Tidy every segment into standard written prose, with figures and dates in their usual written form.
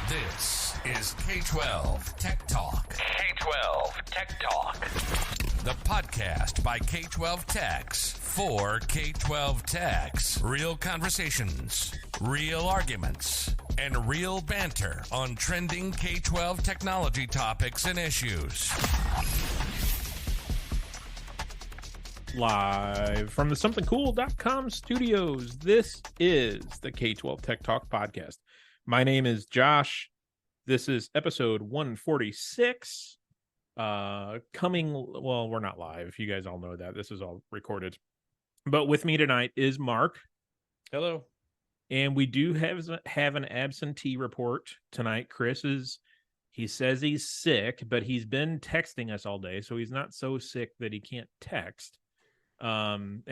This is K-12 Tech Talk. K-12 Tech Talk. The podcast by K-12 Techs for K-12 Techs. Real conversations, real arguments, and real banter on trending K-12 technology topics and issues. Live from the somethingcool.com studios, this is the K-12 Tech Talk podcast. My name is Josh. This is episode 146. Well, we're not live. You guys all know that. This is all recorded. But with me tonight is Mark. Hello. And we do have an absentee report tonight. He says he's sick, but he's been texting us all day, so he's not so sick that he can't text. And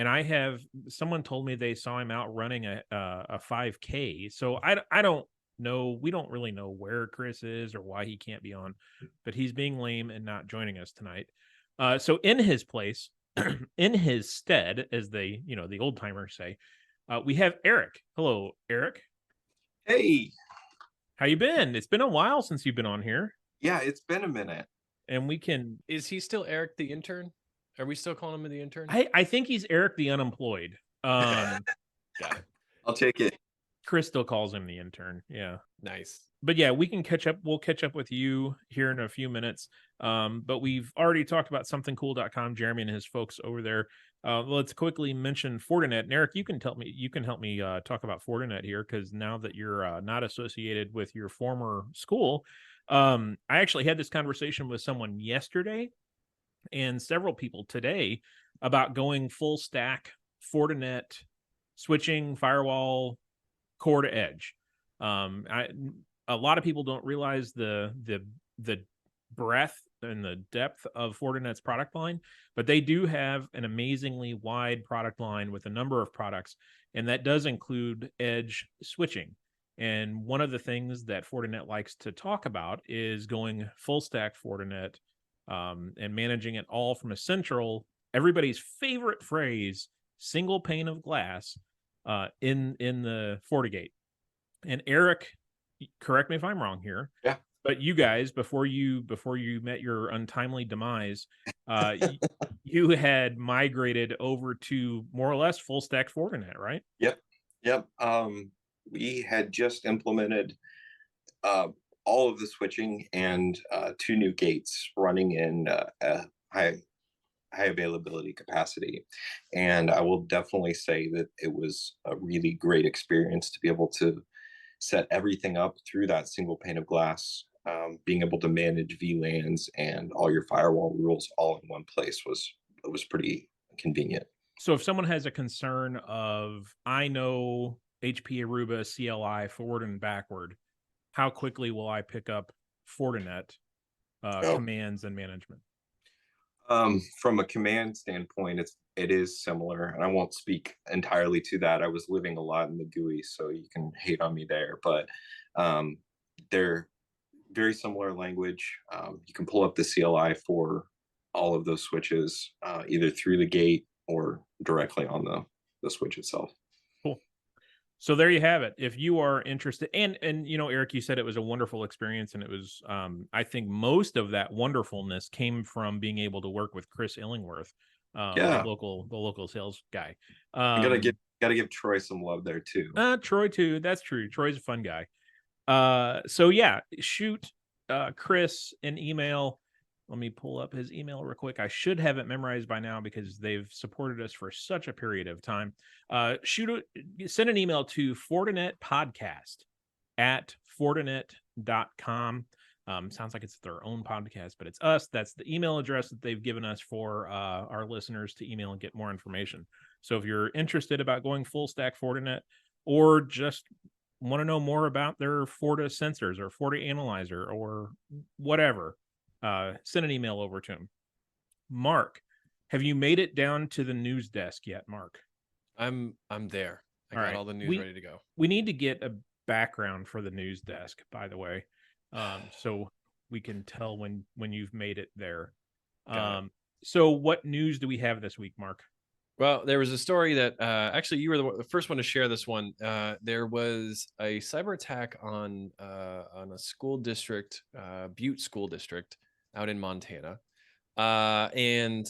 someone told me they saw him out running a 5K. So I don't know. We don't really know where Chris is or why he can't be on, but he's being lame and not joining us tonight. So in his place, in his stead, as the old timers say, we have Eric. Hello, Eric. Hey. How you been? It's been a while since you've been on here. Yeah, it's been a minute. And Is he still Eric the intern? Are we still calling him the intern? I think he's Eric the unemployed. Got it. I'll take it. Chris still calls him the intern. Yeah. Nice. But yeah, we can catch up. We'll catch up with you here in a few minutes. But we've already talked about somethingcool.com, Jeremy and his folks over there. Let's quickly mention Fortinet. And Eric, you can help me talk about Fortinet here, because now that you're not associated with your former school, I actually had this conversation with someone yesterday and several people today about going full stack Fortinet, switching, firewall, core to edge. A lot of people don't realize the breadth and the depth of Fortinet's product line, but they do have an amazingly wide product line with a number of products, and that does include edge switching. And one of the things that Fortinet likes to talk about is going full stack Fortinet, and managing it all from a central, everybody's favorite phrase, single pane of glass, in the FortiGate. And Eric, correct me if I'm wrong here. Yeah. But you guys, before you met your untimely demise, you had migrated over to more or less full stack Fortinet, right? Yep. We had just implemented all of the switching and 2 new gates running in a high availability capacity. And I will definitely say that it was a really great experience to be able to set everything up through that single pane of glass. Being able to manage VLANs and all your firewall rules all in one place was pretty convenient. So if someone has a concern of, I know HP Aruba CLI forward and backward, how quickly will I pick up Fortinet commands and management? From a command standpoint, it is similar, and I won't speak entirely to that. I was living a lot in the GUI, so you can hate on me there, but they're very similar language. You can pull up the CLI for all of those switches, either through the gate or directly on the switch itself. Cool. So there you have it. If you are interested, and Eric, you said it was a wonderful experience, and it was, I think most of that wonderfulness came from being able to work with Chris Illingworth, the local sales guy. Gotta give Troy some love there too. Troy too. That's true. Troy's a fun guy. So yeah, shoot Chris an email. Let me pull up his email real quick. I should have it memorized by now because they've supported us for such a period of time. Send an email to fortinet@fortinet.com. Sounds like it's their own podcast, but it's us. That's the email address that they've given us for our listeners to email and get more information. So if you're interested about going full stack Fortinet, or just want to know more about their Forti sensors or Forti analyzer or whatever, send an email over to him. Mark, have you made it down to the news desk yet, Mark? I'm there. I got all the news ready to go. We need to get a background for the news desk, by the way, so we can tell when you've made it there. So what news do we have this week, Mark? Well, there was a story that actually you were the first one to share this one. There was a cyber attack on a school district, Butte School District, out in Montana. And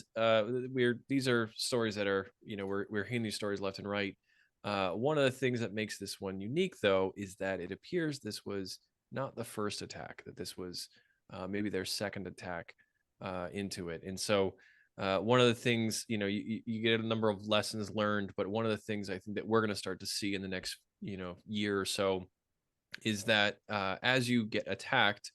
these are stories that are, we're hearing these stories left and right. One of the things that makes this one unique, though, is that it appears this was not the first attack; that this was maybe their second attack into it. And so one of the things, you get a number of lessons learned, but one of the things I think that we're going to start to see in the next, year or so is that as you get attacked,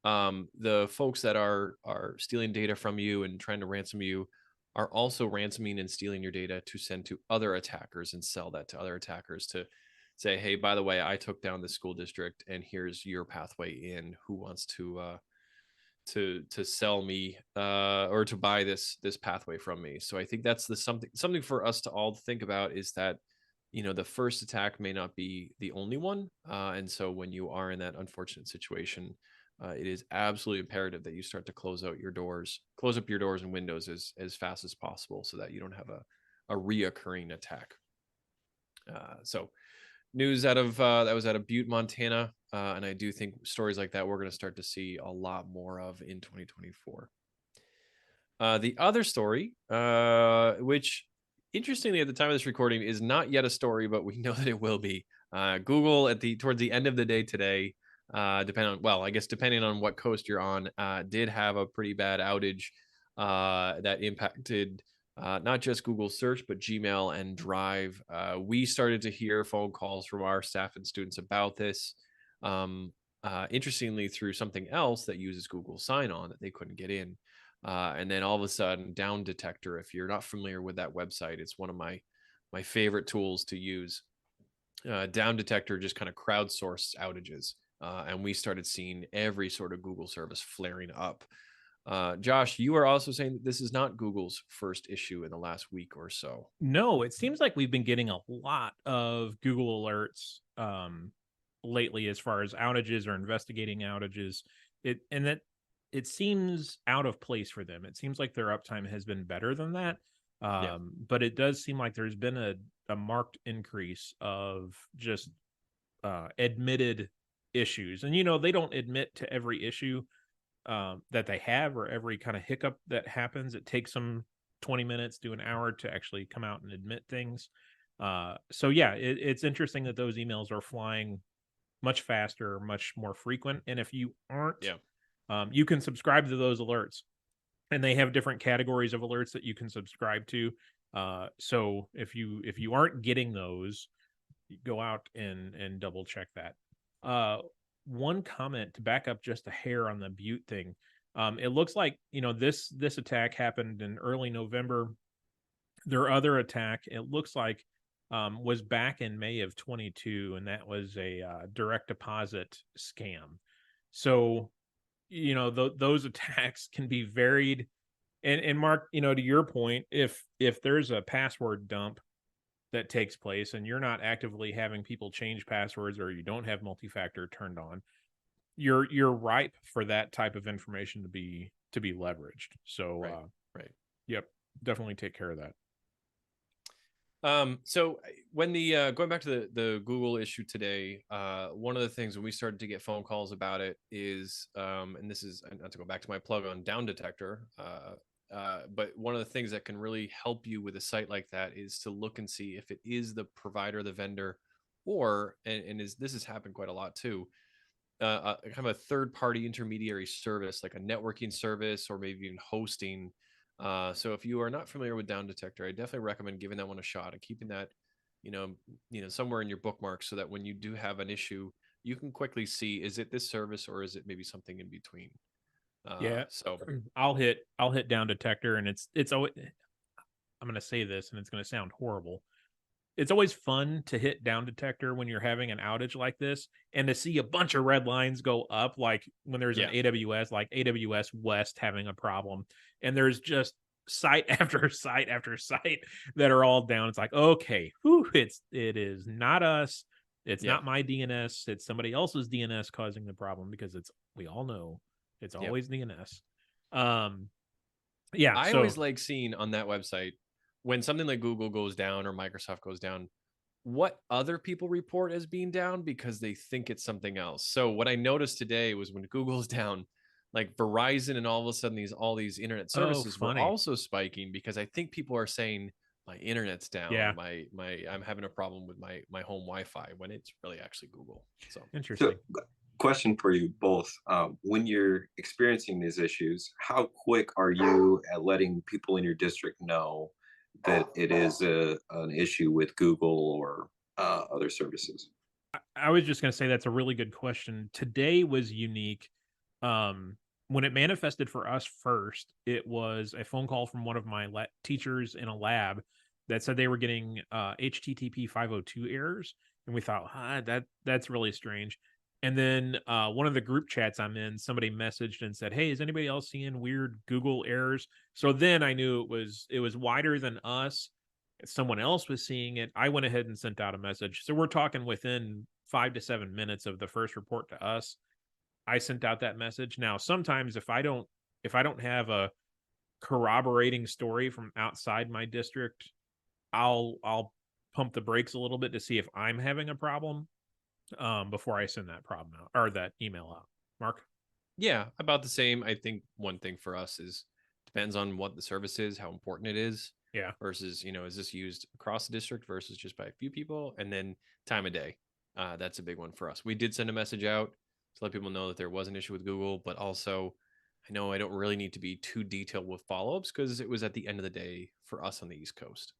the folks that are stealing data from you and trying to ransom you are also ransoming and stealing your data to send to other attackers and sell that to other attackers to say, hey, by the way, I took down the school district and here's your pathway in. Who wants to sell me or to buy this pathway from me? So I think that's the something for us to all think about, is that the first attack may not be the only one, and so when you are in that unfortunate situation, it is absolutely imperative that you start to close up your doors and windows as fast as possible, so that you don't have a reoccurring attack. So news out of that was out of Butte, Montana, and I do think stories like that we're going to start to see a lot more of in 2024. The other story, which interestingly at the time of this recording is not yet a story, but we know that it will be. Google towards the end of the day today, depending on what coast you're on, did have a pretty bad outage that impacted not just Google search, but Gmail and Drive. We started to hear phone calls from our staff and students about this. Interestingly, through something else that uses Google sign-on that they couldn't get in. And then all of a sudden, Down Detector, if you're not familiar with that website, it's one of my favorite tools to use. Down Detector just kind of crowdsourced outages. And we started seeing every sort of Google service flaring up. Josh, you are also saying that this is not Google's first issue in the last week or so. No, it seems like we've been getting a lot of Google alerts lately as far as outages or investigating outages. It seems out of place for them. It seems like their uptime has been better than that. But it does seem like there's been a marked increase of just admitted issues. And, they don't admit to every issue that they have or every kind of hiccup that happens. It takes them 20 minutes to an hour to actually come out and admit things. So yeah, it's interesting that those emails are flying much faster, much more frequent. And if you aren't, you can subscribe to those alerts, and they have different categories of alerts that you can subscribe to. So if you aren't getting those, go out and double check that. One comment to back up just a hair on the Butte thing. It looks like, this attack happened in early November. Their other attack, it looks like, was back in May of 22, and that was a direct deposit scam. So, those attacks can be varied. And Mark, to your point, if there's a password dump that takes place and you're not actively having people change passwords, or you don't have multi-factor turned on, you're ripe for that type of information to be leveraged. So right. Yep, definitely take care of that. So when the going back to the Google issue today, one of the things when we started to get phone calls about it is, and this is not to go back to my plug on Down Detector, but one of the things that can really help you with a site like that is to look and see if it is the provider, the vendor, or this has happened quite a lot too, kind of a third-party intermediary service, like a networking service or maybe even hosting. So if you are not familiar with Down Detector, I definitely recommend giving that one a shot and keeping that, somewhere in your bookmarks, so that when you do have an issue, you can quickly see, is it this service or is it maybe something in between? So I'll hit Down Detector, and it's always, I'm going to say this and it's going to sound horrible. It's always fun to hit Down Detector when you're having an outage like this, and to see a bunch of red lines go up, like when there's an AWS, like AWS West having a problem, and there's just site after site after site that are all down. It's like, okay, it is not us. It's not my DNS. It's somebody else's DNS causing the problem, because we all know it's always DNS. I always like seeing on that website when something like Google goes down or Microsoft goes down, what other people report as being down because they think it's something else. So what I noticed today was when Google's down, like Verizon and all of a sudden all these internet services were funny. also spiking because I think people are saying my internet's down, Yeah. I'm having a problem with my home Wi-Fi when it's really actually Google. So Interesting. So, question for you both. When you're experiencing these issues, how quick are you at letting people in your district know that it is an issue with Google or other services? I was just going to say that's a really good question. Today was unique. When it manifested for us first, it was a phone call from one of my teachers in a lab that said they were getting HTTP 502 errors, and we thought, that's really strange. And then one of the group chats I'm in, somebody messaged and said, "Hey, is anybody else seeing weird Google errors?" So then I knew it was wider than us. Someone else was seeing it. I went ahead and sent out a message. So we're talking within 5 to 7 minutes of the first report to us, I sent out that message. Now, sometimes if I don't have a corroborating story from outside my district, I'll pump the brakes a little bit to see if I'm having a problem before I send that problem out or that email out. Mark? yeah, about the same. I think one thing for us is depends on what the service is, how important it is. Yeah. Versus, is this used across the district versus just by a few people? And then time of day. That's a big one for us. We did send a message out to let people know that there was an issue with Google, but also I know I don't really need to be too detailed with follow-ups because it was at the end of the day for us on the East Coast.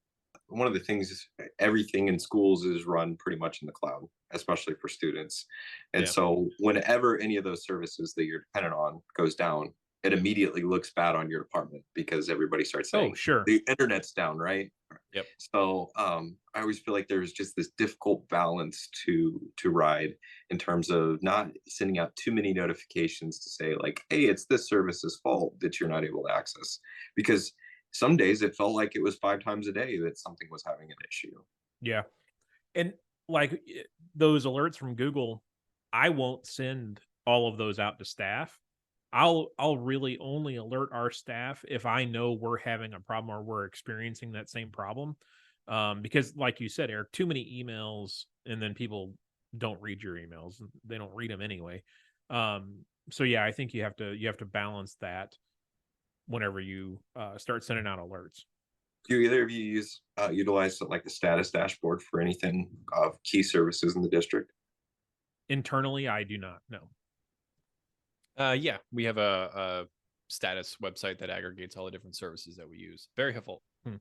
One of the things is everything in schools is run pretty much in the cloud, especially for students. And so whenever any of those services that you're dependent on goes down, it immediately looks bad on your department because everybody starts saying, "Oh, sure, the internet's down, right?" Yep. So I always feel like there's just this difficult balance to ride in terms of not sending out too many notifications to say like, "Hey, it's this service's fault that you're not able to access," because some days it felt like it was 5 times a day that something was having an issue. Yeah. And like those alerts from Google, I won't send all of those out to staff. I'll really only alert our staff if I know we're having a problem or we're experiencing that same problem. Because like you said, Eric, too many emails and then people don't read your emails. They don't read them anyway. So yeah, I think you have to balance that whenever you start sending out alerts. Do either of you utilize like the status dashboard for anything of key services in the district? Internally, I do not know. Yeah, we have a status website that aggregates all the different services that we use. Very helpful. So,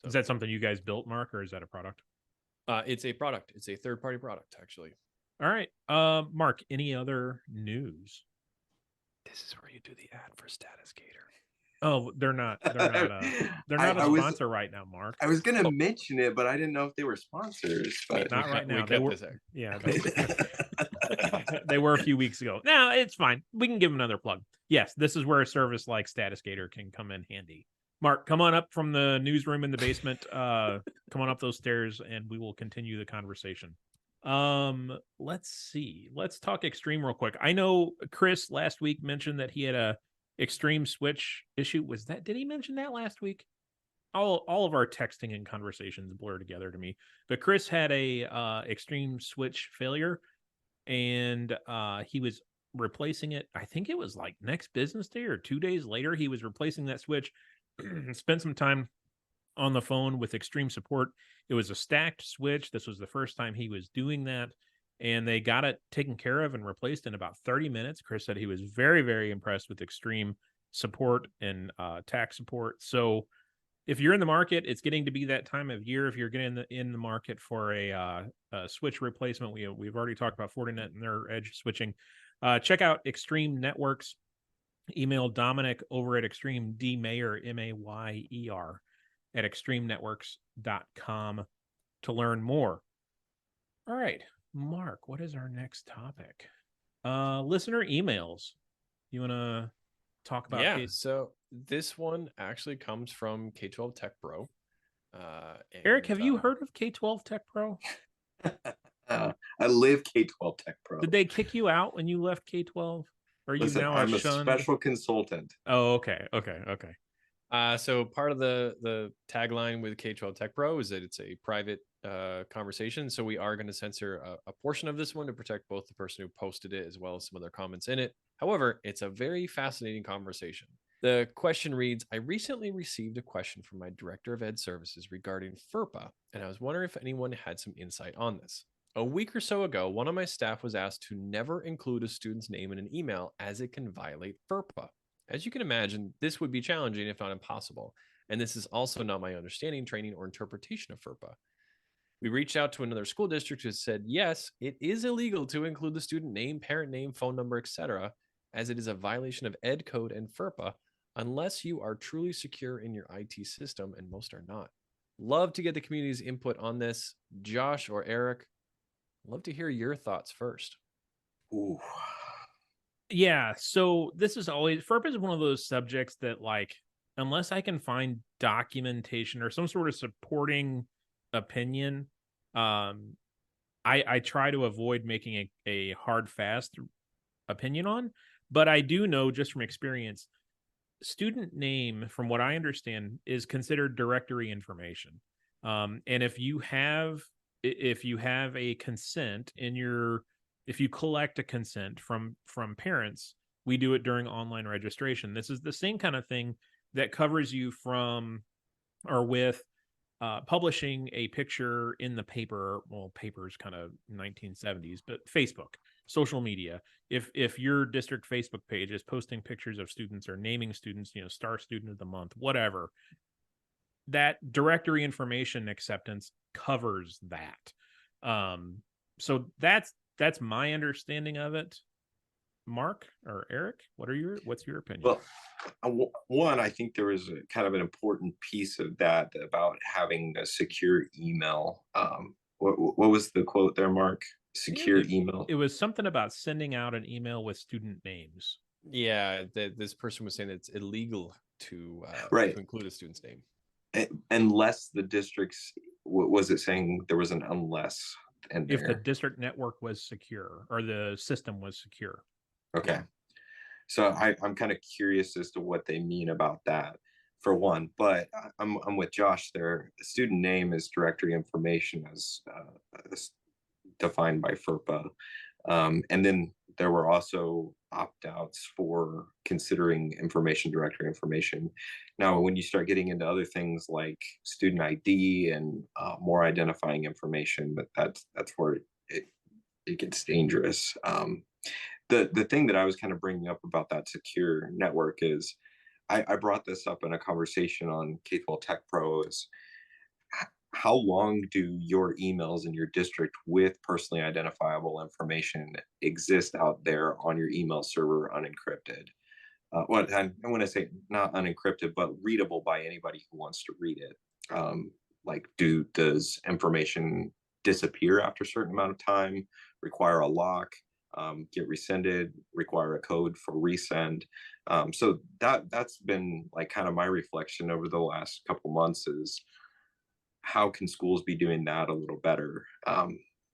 is that something you guys built, Mark, or is that a product? It's a product. It's a third-party product, actually. All right. Mark, any other news? This is where you do the ad for StatusGator. Oh, they're not a sponsor right now, Mark. I was going to mention it, but I didn't know if they were sponsors. But not right now. They were. Yeah, they were a few weeks ago. No, it's fine. We can give them another plug. Yes, this is where a service like StatusGator can come in handy. Mark, come on up from the newsroom in the basement. Come on up those stairs, and we will continue the conversation. Let's see. Let's talk Extreme real quick. I know Chris last week mentioned that he had a Extreme switch issue. Did he mention that last week? All of our texting and conversations blur together to me. But Chris had a Extreme switch failure, and he was replacing it. I think it was like next business day or 2 days later. He was replacing that switch. Spent some time on the phone with Extreme support. It was a stacked switch. This was the first time he was doing that, and they got it taken care of and replaced in about 30 minutes. Chris said he was very, very impressed with Extreme support and tech support. So if you're in the market, it's getting to be that time of year. If you're getting in the market for a switch replacement, we've already talked about Fortinet and their edge switching. Check out Extreme Networks. Email Dominic over at Extreme, D Mayer, Mayer, at extremenetworks.com to learn more. All right, Mark, what is our next topic? Listener emails. You want to talk about? Yeah, so this one actually comes from K12 Tech Pro. Eric, have you heard of K12 Tech Pro? I live K12 Tech Pro. Did they kick you out when you left K12? Or are you now I'm a shunned? special consultant. Oh, okay. So part of the tagline with K-12 Tech Pro is that it's a private conversation. So we are going to censor a portion of this one to protect both the person who posted it as well as some of their comments in it. However, it's a very fascinating conversation. The question reads, I recently received a question from my director of ed services regarding FERPA, and I was wondering if anyone had some insight on this. A week or so ago, one of my staff was asked to never include a student's name in an email as it can violate FERPA. As you can imagine, this would be challenging, if not impossible. And this is also not my understanding, training, or interpretation of FERPA. We reached out to another school district who said, yes, it is illegal to include the student name, parent name, phone number, etc., as it is a violation of ed code and FERPA, unless you are truly secure in your IT system, and most are not. Love to get the community's input on this. Josh or Eric, love to hear your thoughts first. Ooh. Yeah, so this is always FERPA is one of those subjects that, like, unless I can find documentation or some sort of supporting opinion, I try to avoid making a hard fast opinion on. But I do know just from experience, student name, from what I understand, is considered directory information. And if you have a consent in your, if you collect a consent from parents, we do it during online registration. This is the same kind of thing that covers you from or with publishing a picture in the paper. Well, paper's kind of 1970s, but Facebook, social media. If your district Facebook page is posting pictures of students or naming students, star student of the month, whatever, that directory information acceptance covers that. So that's my understanding of it. Mark or Eric, what's your opinion? Well, one, I think there was a kind of an important piece of that about having a secure email. What was the quote there, Mark? Secure email. It was something about sending out an email with student names. Yeah, this person was saying it's illegal to include a student's name. Unless the district's, was it saying there was an unless? And if the district network was secure or the system was secure. Okay. Yeah. So I'm kind of curious as to what they mean about that, for one. But I'm with Josh there. The student name is directory information as defined by FERPA. And then there were also opt-outs for considering information directory information. Now, when you start getting into other things like student ID and more identifying information, that's where it gets dangerous. The thing that I was kind of bringing up about that secure network is I brought this up in a conversation on K-12 Tech Pro is how long do your emails in your district with personally identifiable information exist out there on your email server unencrypted? And when I say not unencrypted, but readable by anybody who wants to read it. Like, does information disappear after a certain amount of time, require a lock, get rescinded, require a code for resend? So that's been like kind of my reflection over the last couple months is how can schools be doing that a little better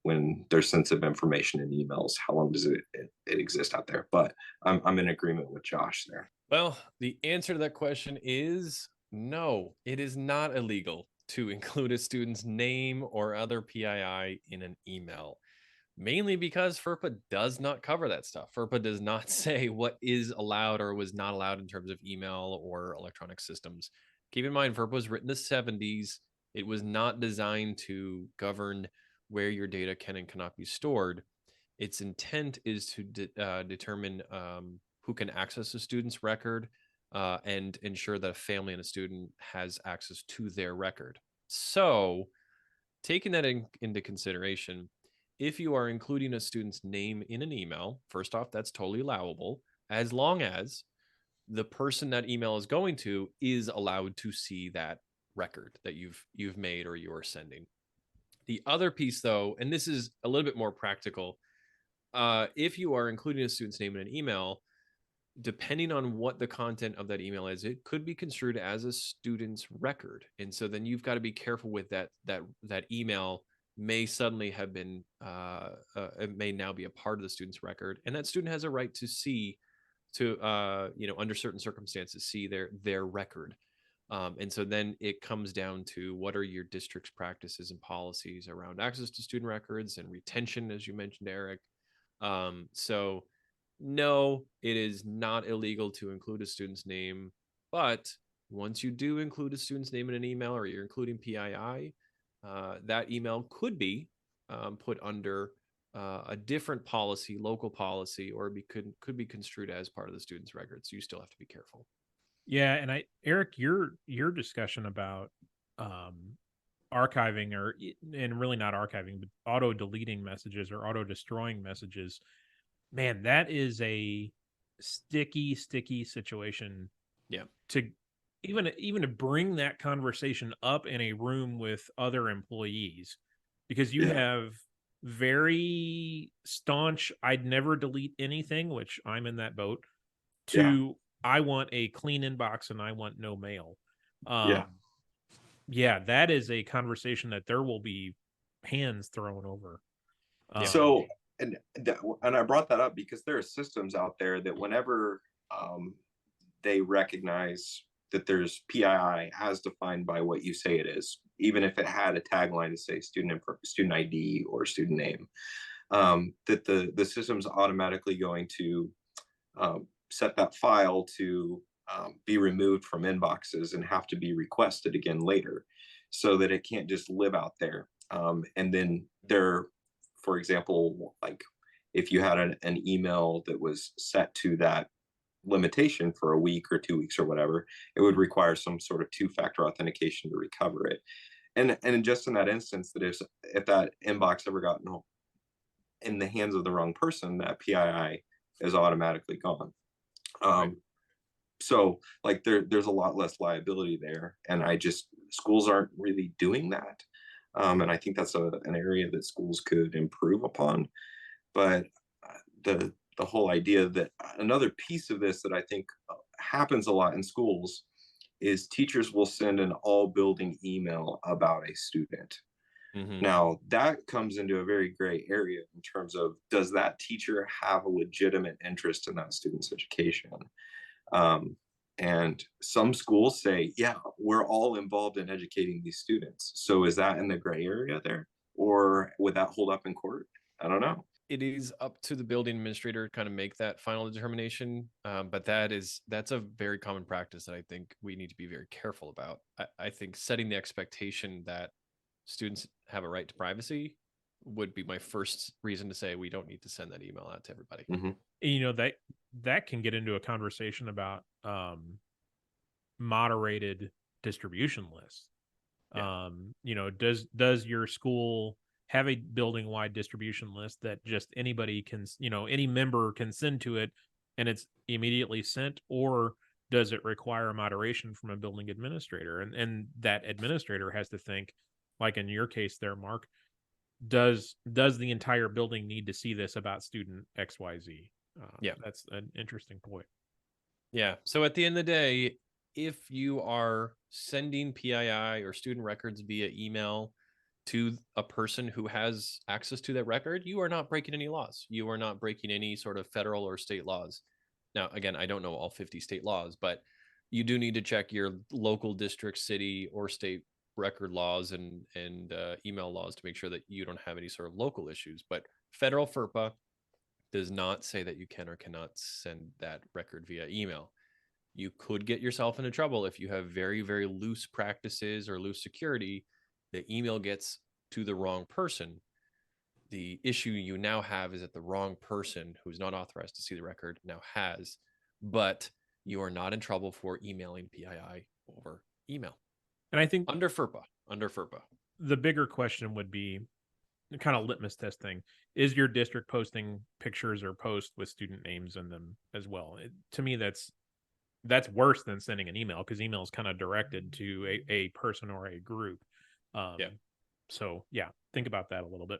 when there's sensitive information in emails? How long does it exist out there? But I'm in agreement with Josh there. Well, the answer to that question is no, it is not illegal to include a student's name or other PII in an email, mainly because FERPA does not cover that stuff. FERPA does not say what is allowed or was not allowed in terms of email or electronic systems. Keep in mind, FERPA was written in the 70s. It was not designed to govern where your data can and cannot be stored. Its intent is to determine who can access a student's record and ensure that a family and a student has access to their record. So, taking that into consideration, if you are including a student's name in an email, first off, that's totally allowable, as long as the person that email is going to is allowed to see that record that you've made or you're sending. The other piece, though, and this is a little bit more practical, if you are including a student's name in an email, depending on what the content of that email is, it could be construed as a student's record, and so then you've got to be careful with that email may suddenly have been it may now be a part of the student's record, and that student has a right to see, to under certain circumstances, see their record. And so then it comes down to what are your district's practices and policies around access to student records and retention, as you mentioned, Eric. So no, it is not illegal to include a student's name, but once you do include a student's name in an email, or you're including PII, that email could be put under a different policy, local policy, or could be construed as part of the student's record. So you still have to be careful. Yeah, and Eric, your discussion about archiving and really not archiving, but auto deleting messages or auto destroying messages, man, that is a sticky situation. Yeah. To even to bring that conversation up in a room with other employees, because you have very staunch, I'd never delete anything, which I'm in that boat, to I want a clean inbox and I want no mail. Yeah, that is a conversation that there will be hands thrown over. So, and I brought that up because there are systems out there that whenever they recognize that there's PII as defined by what you say it is, even if it had a tagline to say student ID or student name, that the system's automatically going to set that file to be removed from inboxes and have to be requested again later, so that it can't just live out there. And then there, for example, like if you had an email that was set to that limitation for a week or 2 weeks or whatever, it would require some sort of two-factor authentication to recover it. And just in that instance, that if that inbox ever got in the hands of the wrong person, that PII is automatically gone. So like there's a lot less liability there, and schools aren't really doing that. And I think that's an area that schools could improve upon. But the whole idea that another piece of this that I think happens a lot in schools is teachers will send an all building email about a student. Now that comes into a very gray area in terms of, does that teacher have a legitimate interest in that student's education? And some schools say, yeah, we're all involved in educating these students. So is that in the gray area there, or would that hold up in court? I don't know. It is up to the building administrator to kind of make that final determination. But that's a very common practice that I think we need to be very careful about. I think setting the expectation that students have a right to privacy would be my first reason to say we don't need to send that email out to everybody. You know, that can get into a conversation about moderated distribution lists. You know, does your school have a building wide distribution list that just anybody can, you know, any member can send to it and it's immediately sent, or does it require moderation from a building administrator? And that administrator has to think, like in your case there, Mark, does the entire building need to see this about student XYZ? That's an interesting point. Yeah. So at the end of the day, if you are sending PII or student records via email to a person who has access to that record, you are not breaking any laws. You are not breaking any sort of federal or state laws. Now, again, I don't know all 50 state laws, but you do need to check your local district, city, or state record laws and email laws to make sure that you don't have any sort of local issues. But federal FERPA does not say that you can or cannot send that record via email. You could get yourself into trouble if you have very, very loose practices or loose security. The email gets to the wrong person. The issue you now have is that the wrong person who's not authorized to see the record now has, but you are not in trouble for emailing PII over email. And I think under FERPA, the bigger question would be the kind of litmus test thing. Is your district posting pictures or posts with student names in them as well? To me, that's worse than sending an email, because email is kind of directed to a person or a group. So yeah, think about that a little bit.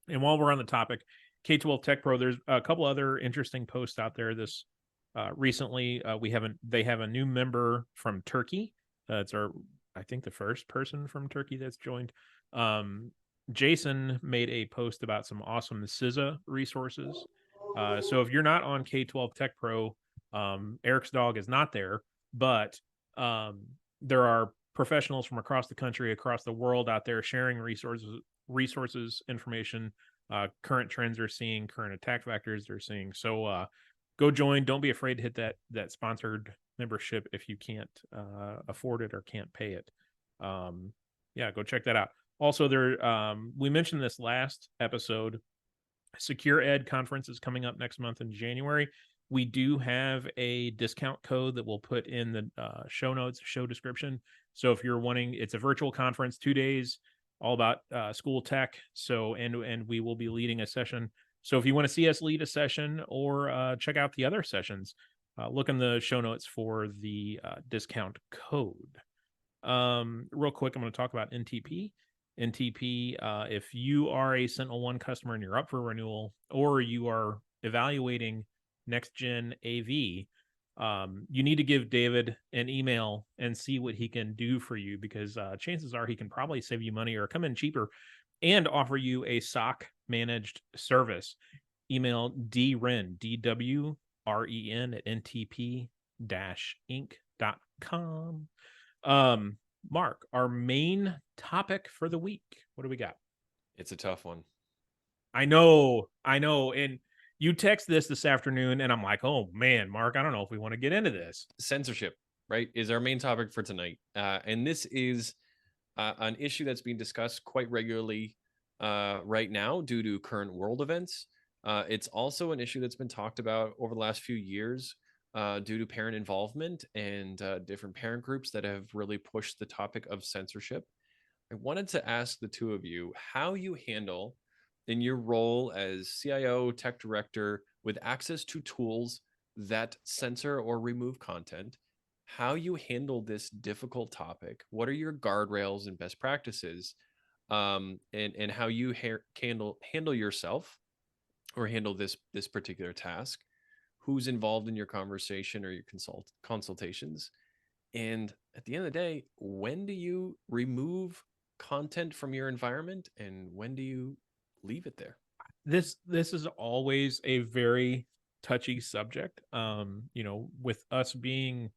And while we're on the topic, K-12 Tech Pro, there's a couple other interesting posts out there this recently. They have a new member from Turkey. It's I think the first person from Turkey that's joined. Jason made a post about some awesome CISA resources. So if you're not on K-12 Tech Pro, Eric's dog is not there, but there are professionals from across the country, across the world out there sharing resources, information, current trends they're seeing, current attack vectors they're seeing. So go join. Don't be afraid to hit that sponsored membership if you can't afford it or can't pay it. Yeah, go check that out. Also, we mentioned this last episode. Secure Ed conference is coming up next month in January. We do have a discount code that we'll put in the show notes, show description. So if you're wanting, it's a virtual conference, 2 days, all about school tech. So and we will be leading a session. So if you want to see us lead a session or check out the other sessions, look in the show notes for the discount code. Real quick, I'm going to talk about NTP. NTP, if you are a SentinelOne customer and you're up for renewal, or you are evaluating next gen AV, you need to give David an email and see what he can do for you, because chances are he can probably save you money or come in cheaper and offer you a SOC managed service. Email DWREN, DWREN at ntp-inc.com. Mark, our main topic for the week. What do we got? It's a tough one. I know. And you text this afternoon, and I'm like, oh man, Mark, I don't know if we want to get into this. Censorship, right, is our main topic for tonight. And this is an issue that's being discussed quite regularly right now due to current world events. It's also an issue that's been talked about over the last few years due to parent involvement and different parent groups that have really pushed the topic of censorship. I wanted to ask the two of you how you handle, in your role as CIO, tech director, with access to tools that censor or remove content, how you handle this difficult topic. What are your guardrails and best practices, and how you handle yourself or handle this particular task? Who's involved in your conversation or your consultations? And at the end of the day, when do you remove content from your environment and when do you leave it there? This is always a very touchy subject. With us being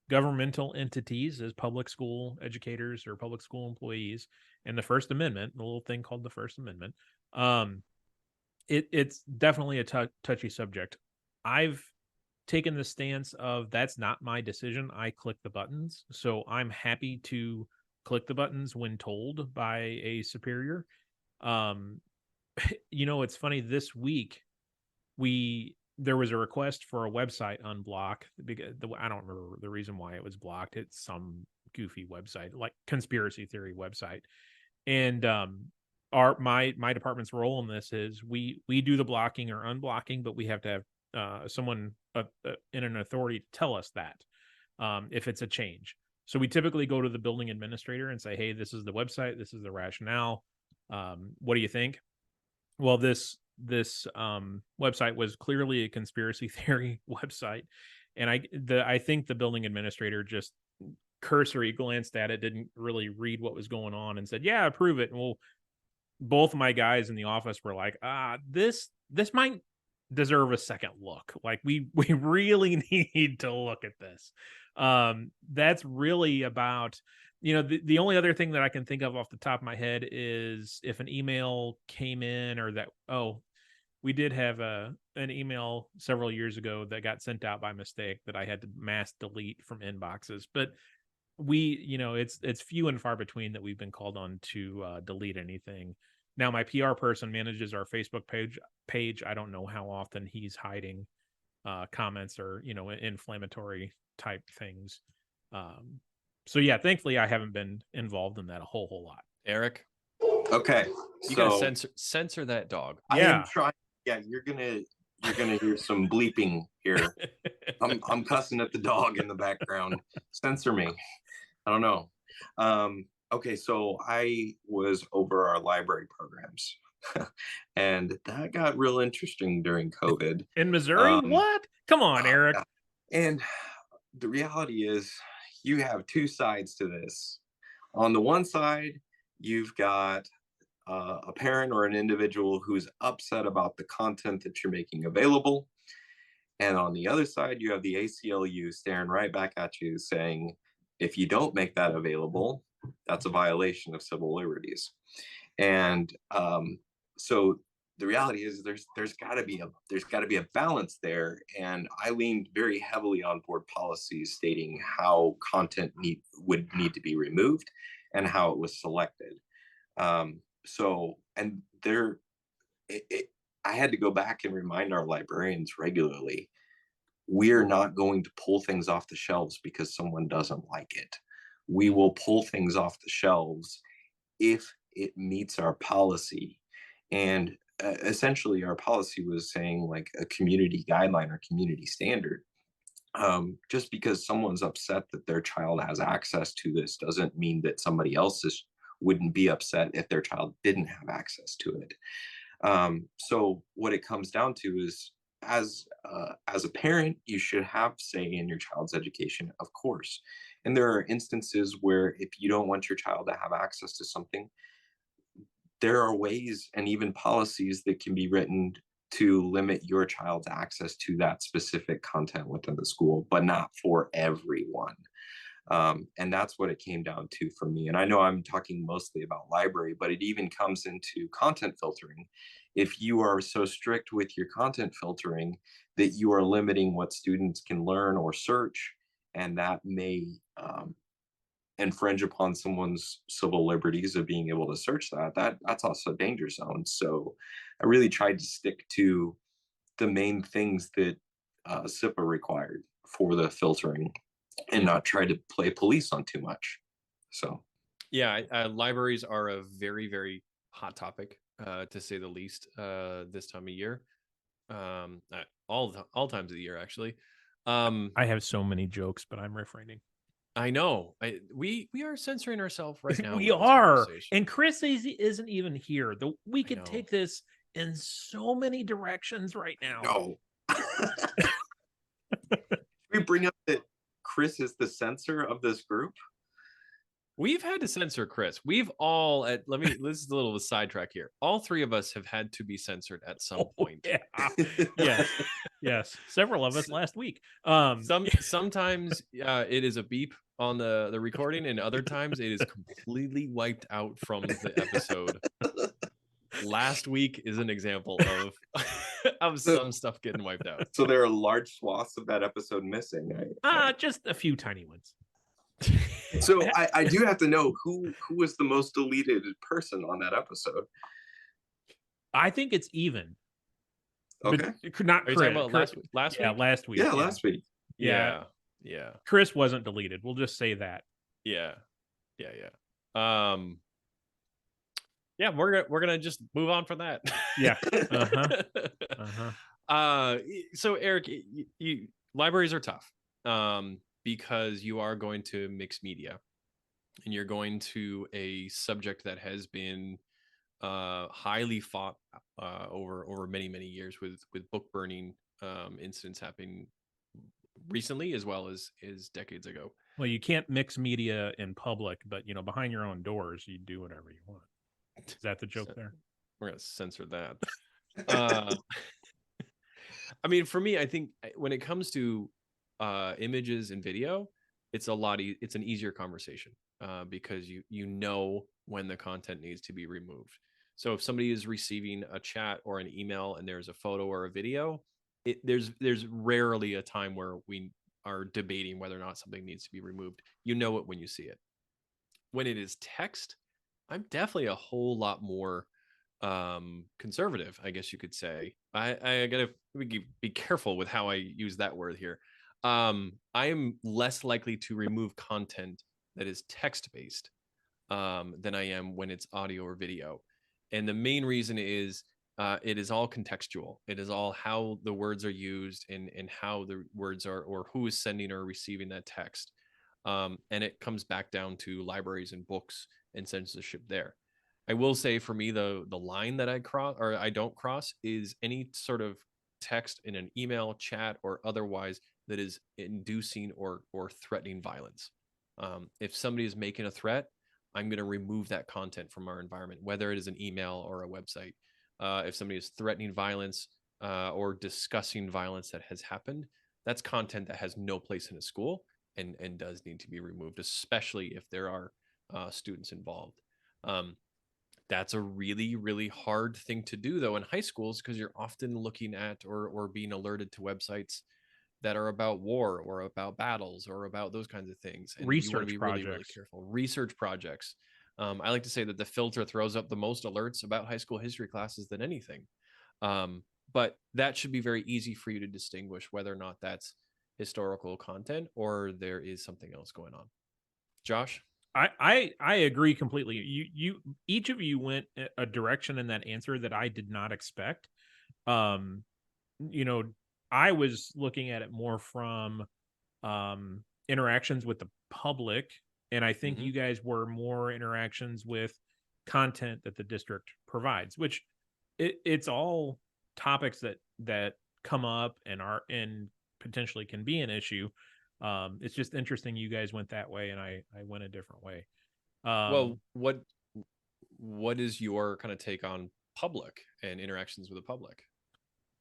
governmental entities as public school educators or public school employees, and the First Amendment, the little thing called the First Amendment, it's definitely a touchy subject. I've taken the stance of that's not my decision. I click the buttons. So I'm happy to click the buttons when told by a superior. It's funny, this week there was a request for a website unblock. I don't remember the reason why it was blocked. It's some goofy website, like conspiracy theory website. And my department's role in this is we do the blocking or unblocking, but we have to have someone in an authority to tell us that if it's a change. So we typically go to the building administrator and say, hey, this is the website, this is the rationale, what do you think? Well, this website was clearly a conspiracy theory website, and I think the building administrator just cursory glanced at it, didn't really read what was going on, and said, yeah, approve it. And well, both of my guys in the office were like, this might deserve a second look. Like we really need to look at this. That's really about, the only other thing that I can think of off the top of my head is if an email came in, or that, we did have an email several years ago that got sent out by mistake that I had to mass delete from inboxes. But it's few and far between that we've been called on to delete anything. Now, my PR person manages our Facebook page. I don't know how often he's hiding comments or, inflammatory type things. So yeah, thankfully I haven't been involved in that a whole lot. Eric, Okay, you gotta censor that dog. I am trying. Yeah, you're gonna hear some bleeping here. I'm cussing at the dog in the background. Censor me. I don't know. Okay, so I was over our library programs, and that got real interesting during COVID. In Missouri? What? Come on, Eric. And the reality is, you have two sides to this. On the one side, you've got a parent or an individual who's upset about the content that you're making available. And on the other side, you have the ACLU staring right back at you saying, If you don't make that available, that's a violation of civil liberties. And so the reality is there's got to be a balance there. And I leaned very heavily on board policies stating how content would need to be removed and how it was selected. So and there, I had to go back and remind our librarians regularly, we're not going to pull things off the shelves because someone doesn't like it. We will pull things off the shelves if it meets our policy. And essentially, our policy was saying like a community guideline or community standard. Just because someone's upset that their child has access to this doesn't mean that somebody else's wouldn't be upset if their child didn't have access to it. So what it comes down to is, as a parent, you should have say in your child's education, of course. And there are instances where if you don't want your child to have access to something, there are ways and even policies that can be written to limit your child's access to that specific content within the school, but not for everyone. And that's what it came down to for me. And I know I'm talking mostly about library, but it even comes into content filtering. If you are so strict with your content filtering that you are limiting what students can learn or search, and that may infringe upon someone's civil liberties of being able to search that's also a danger zone. So I really tried to stick to the main things that SIPA required for the filtering and not try to play police on too much. So yeah, libraries are a very, very hot topic, to say the least, this time of year. All times of the year, actually. I have so many jokes, but I'm refraining. I know. We are censoring ourselves right now. We are, and Chris isn't even here. We could take this in so many directions right now. No. We bring up that Chris is the censor of this group. We've had to censor Chris. We've all this is a little of a sidetrack here. All three of us have had to be censored at some point. Yeah. Yes. Several of us last week. Sometimes it is a beep on the recording, and other times it is completely wiped out from the episode. Last week is an example of some stuff getting wiped out. So there are large swaths of that episode missing. Just a few tiny ones. So I do have to know who was the most deleted person on that episode. I think it's even. Okay. But not Are you Chris. talking about last week? Yeah, last week. Yeah, last week. Yeah. Chris wasn't deleted. We'll just say that. Yeah. We're gonna just move on from that. Yeah. So Eric, libraries are tough. Because you are going to mix media, and you're going to a subject that has been highly fought over many years, with book burning incidents happening recently as well as decades ago. Well, you can't mix media in public, but behind your own doors, you do whatever you want. Is that the joke there? We're gonna censor that. I mean, for me, I think when it comes to images and video, it's it's an easier conversation because you know when the content needs to be removed. So if somebody is receiving a chat or an email and there's a photo or a video, there's rarely a time where we are debating whether or not something needs to be removed. You know it when you see it. When it is text, I'm definitely a whole lot more conservative, I guess you could say. I gotta be careful with how I use that word here. I am less likely to remove content that is text-based than I am when it's audio or video. And the main reason is it is all contextual. It is all how the words are used and how the words are, or who is sending or receiving that text. And it comes back down to libraries and books and censorship there. I will say, for me, the line that I cross or I don't cross is any sort of text in an email, chat, or otherwise that is inducing or threatening violence. If somebody is making a threat, I'm going to remove that content from our environment, whether it is an email or a website. If somebody is threatening violence or discussing violence that has happened, that's content that has no place in a school. and does need to be removed, especially if there are students involved. That's a really, really hard thing to do, though, in high schools, because you're often looking at or being alerted to websites that are about war or about battles or about those kinds of things. And you want to Research be really, really projects. careful. Research projects. I like to say that the filter throws up the most alerts about high school history classes than anything. But that should be very easy for you to distinguish whether or not that's historical content or there is something else going on. Josh? I agree completely. You each of you went a direction in that answer that I did not expect. You know, I was looking at it more from interactions with the public, and I think you guys were more interactions with content that the district provides, which it's all topics that come up and are and potentially can be an issue. It's just interesting you guys went that way and I went a different way. Well, what is your kind of take on public and interactions with the public?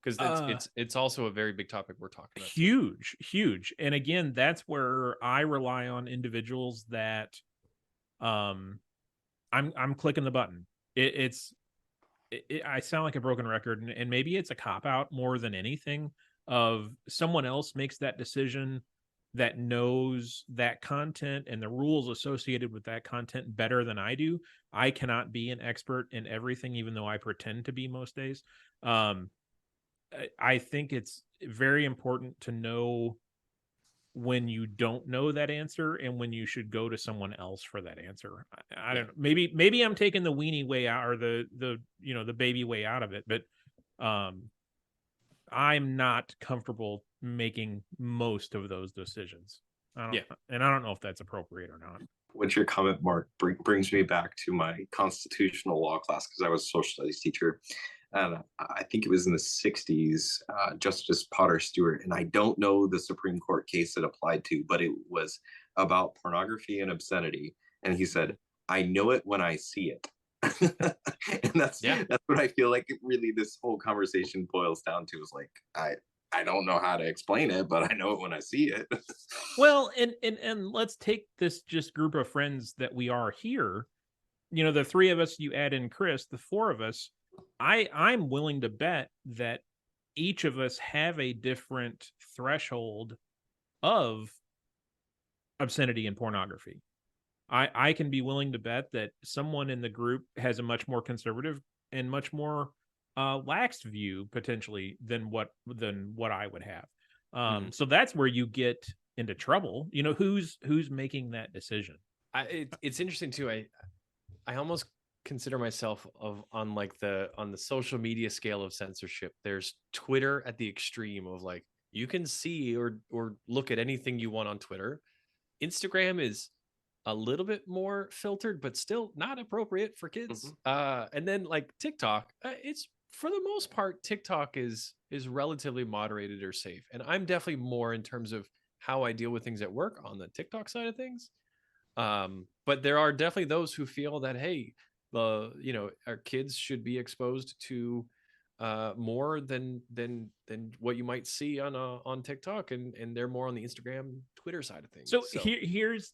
Because it's also a very big topic we're talking about. Huge. And again, that's where I rely on individuals that I'm clicking the button. I sound like a broken record, and maybe it's a cop out more than anything of someone else makes that decision that knows that content and the rules associated with that content better than I do. I cannot be an expert in everything, even though I pretend to be most days. I think it's very important to know when you don't know that answer and when you should go to someone else for that answer. I don't know. Maybe I'm taking the weenie way out or the baby way out of it, but I'm not comfortable making most of those decisions. And I don't know if that's appropriate or not. What's your comment, Mark? Brings me back to my constitutional law class because I was a social studies teacher. And I think it was in the 60s, Justice Potter Stewart, and I don't know the Supreme Court case it applied to, but it was about pornography and obscenity. And he said, I know it when I see it. And that's what I feel like really this whole conversation boils down to is like, I don't know how to explain it, but I know it when I see it. Well, and let's take this just group of friends that we are here. You know, the three of us, you add in Chris, the four of us, I'm willing to bet that each of us have a different threshold of obscenity and pornography. I can be willing to bet that someone in the group has a much more conservative and much more lax view potentially than what I would have. So that's where you get into trouble. You know, who's making that decision? It's interesting too. I almost consider myself on the social media scale of censorship. There's Twitter at the extreme of like you can see or look at anything you want on Twitter. Instagram is a little bit more filtered, but still not appropriate for kids. And then like TikTok, it's for the most part, TikTok is relatively moderated or safe. And I'm definitely more in terms of how I deal with things at work on the TikTok side of things. But there are definitely those who feel that, hey, our kids should be exposed to more than what you might see on TikTok, and they're more on the Instagram, Twitter side of things. So here's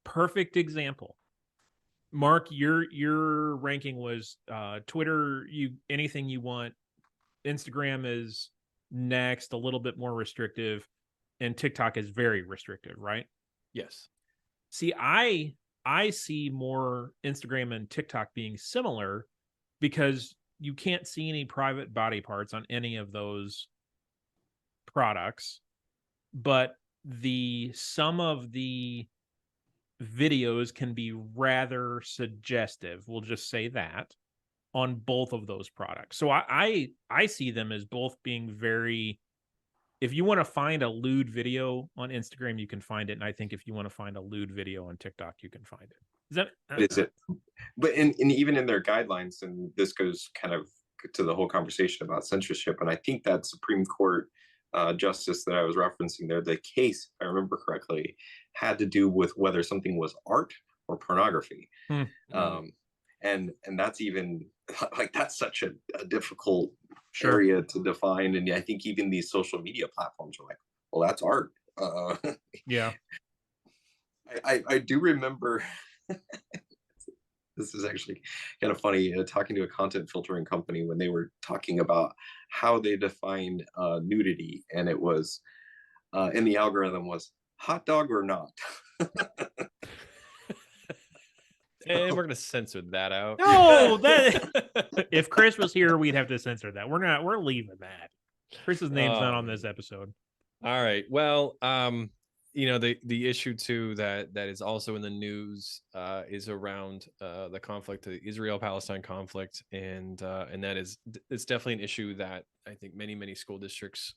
perfect example. Mark, your ranking was Twitter, anything you want. Instagram is next, a little bit more restrictive, and TikTok is very restrictive, right? Yes. See, I see more Instagram and TikTok being similar because you can't see any private body parts on any of those products, but some of the videos can be rather suggestive. We'll just say that on both of those products. So I see them as both being very. If you want to find a lewd video on Instagram, you can find it, and I think if you want to find a lewd video on TikTok, you can find it. Is it? But even in their guidelines, and this goes kind of to the whole conversation about censorship, and I think that Supreme Court justice that I was referencing there, the case, if I remember correctly, had to do with whether something was art or pornography. And that's even like that's such a difficult area to define. And I think even these social media platforms are like, well, that's art. Yeah. I do remember. This is actually kind of funny, talking to a content filtering company when they were talking about how they defined nudity, and it was in the algorithm was hot dog or not. And we're gonna censor that out. No, that if Chris was here, we'd have to censor that. We're leaving that. Chris's name's not on this episode. All right. Well, the issue too that is also in the news is around the conflict, the Israel-Palestine conflict, and that is it's definitely an issue that I think many school districts,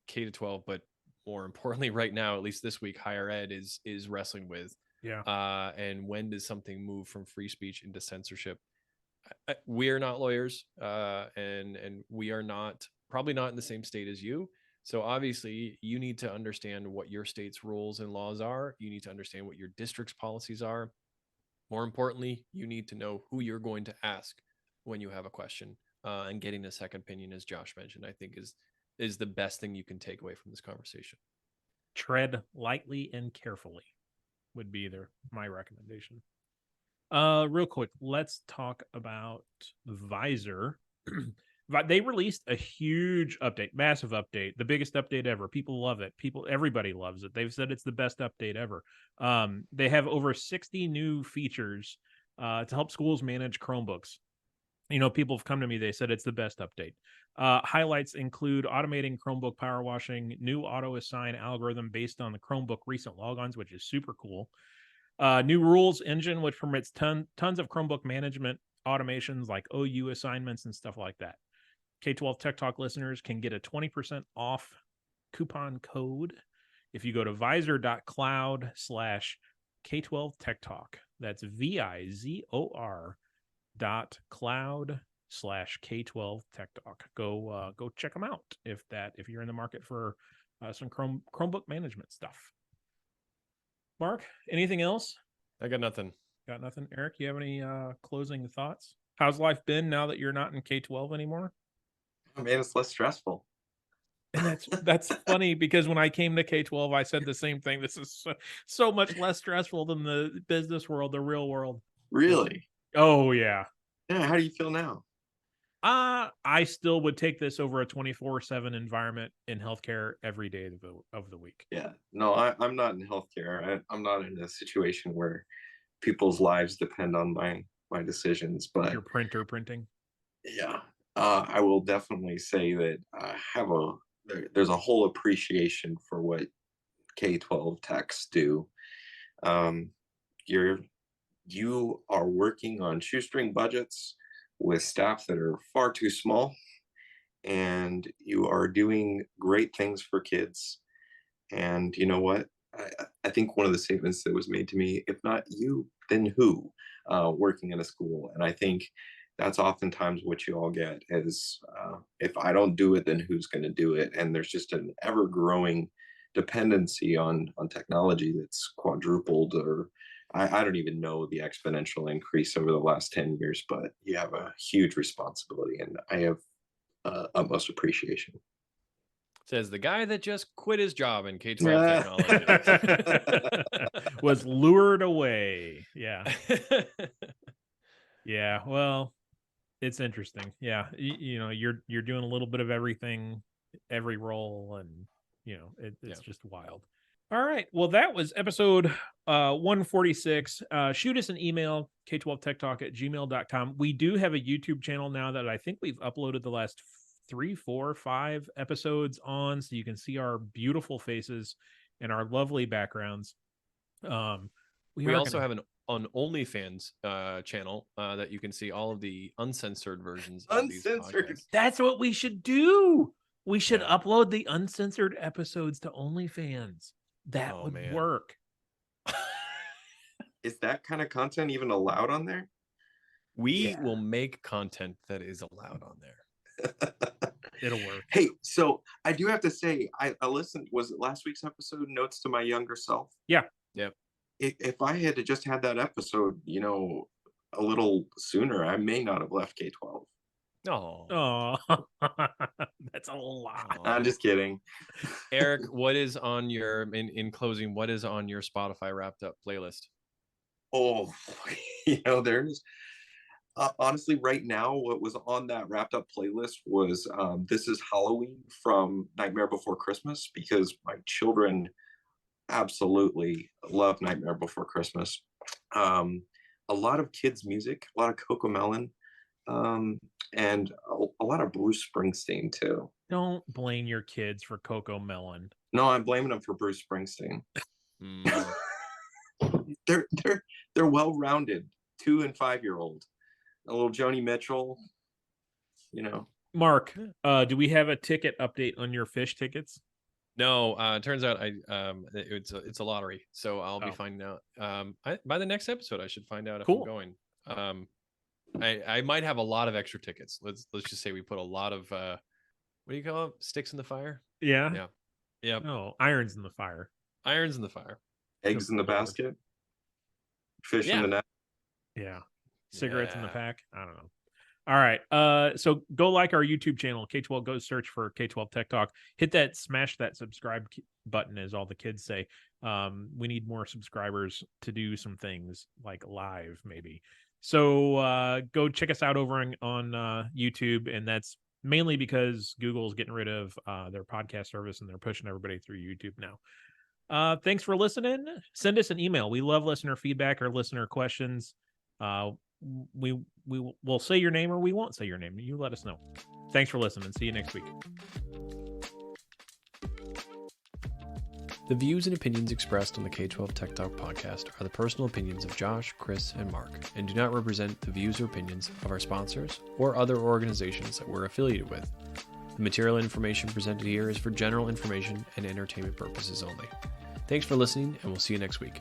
K to 12, but more importantly, right now, at least this week, higher ed is wrestling with. Yeah. And when does something move from free speech into censorship? We are not lawyers, and we are probably not in the same state as you. So obviously, you need to understand what your state's rules and laws are. You need to understand what your district's policies are. More importantly, you need to know who you're going to ask when you have a question. And getting a second opinion, as Josh mentioned, I think is the best thing you can take away from this conversation. Tread lightly and carefully would be my recommendation. Real quick, let's talk about Vizor. They released a huge update, massive update, the biggest update ever. People love it. Everybody loves it. They've said it's the best update ever. They have over 60 new features to help schools manage Chromebooks. People have come to me. They said it's the best update. Highlights include automating Chromebook power washing, new auto assign algorithm based on the Chromebook recent logons, which is super cool. New rules engine, which permits tons of Chromebook management automations like OU assignments and stuff like that. K-12 Tech Talk listeners can get a 20% off coupon code if you go to vizor.cloud /K12 Tech Talk. That's VIZOR.cloud /K12 Tech Talk. Go check them out if you're in the market for some Chromebook management stuff. Mark, anything else? I got nothing. Got nothing. Eric, you have any closing thoughts? How's life been now that you're not in K-12 anymore? Oh, man, it's less stressful. And that's funny because when I came to K-12, I said the same thing. This is so much less stressful than the business world, the real world. Really? Oh, yeah. Yeah. How do you feel now? I still would take this over a 24/7 environment in healthcare every day of the week. Yeah. No, I'm not in healthcare. I'm not in a situation where people's lives depend on my decisions. But your printer printing. Yeah, I will definitely say that I have there's a whole appreciation for what K-12 techs do. You are working on shoestring budgets with staff that are far too small, and you are doing great things for kids. And you know what? I think one of the statements that was made to me, if not you, then who, working in a school. And I think that's oftentimes what you all get is, if I don't do it, then who's going to do it? And there's just an ever growing dependency on technology that's quadrupled, or I don't even know the exponential increase over the last 10 years, but you have a huge responsibility, and I have utmost appreciation. Says the guy that just quit his job in K-12 technology. Was lured away. Yeah. Yeah. Well, it's interesting. Yeah. You're doing a little bit of everything, every role, and it's just wild. All right. Well, that was episode 146. Shoot us an email, k12techtalk@gmail.com. We do have a YouTube channel now that I think we've uploaded the last 3, 4, 5 episodes on, so you can see our beautiful faces and our lovely backgrounds. We also have an OnlyFans channel that you can see all of the uncensored versions of these podcasts. That's what we should do. We should upload the uncensored episodes to OnlyFans. That would work. Is that kind of content even allowed on there? We will make content that is allowed on there. It'll work. Hey, so I do have to say, I listened, was it last week's episode, Notes to My Younger Self? Yeah. Yep. If I had to just had that episode, a little sooner, I may not have left K-12. Oh, that's a lot. I'm just kidding. Eric, what is on your in closing? What is on your Spotify Wrapped Up playlist? Oh, there's honestly right now what was on that Wrapped Up playlist was This Is Halloween from Nightmare Before Christmas, because my children absolutely love Nightmare Before Christmas. A lot of kids music, a lot of Coco Melon, and a lot of Bruce Springsteen too. Don't blame your kids for Coco Melon. No, I'm blaming them for Bruce Springsteen. Mm. They're well-rounded 2 and 5-year-old. A little Joni Mitchell, Mark, do we have a ticket update on your fish tickets? No, it turns out it's a lottery, so I'll be finding out. By the next episode, I should find out if I'm going. I might have a lot of extra tickets. Let's just say we put a lot of what do you call it? Sticks in the fire? Yeah. Yeah. No, irons in the fire. Irons in the fire. Eggs in the basket. Fish in the net. Yeah. Cigarettes in the pack. I don't know. All right. So go like our YouTube channel, K12. Go search for K12 Tech Talk. Smash that subscribe button, as all the kids say. We need more subscribers to do some things like live, maybe. So go check us out over on YouTube, and that's mainly because Google's getting rid of their podcast service, and they're pushing everybody through YouTube now. Thanks for listening. Send us an email. We love listener feedback or listener questions. We will say your name or we won't say your name. You let us know. Thanks for listening. See you next week. The views and opinions expressed on the K12 Tech Talk podcast are the personal opinions of Josh, Chris, and Mark, and do not represent the views or opinions of our sponsors or other organizations that we're affiliated with. The material information presented here is for general information and entertainment purposes only. Thanks for listening, and we'll see you next week.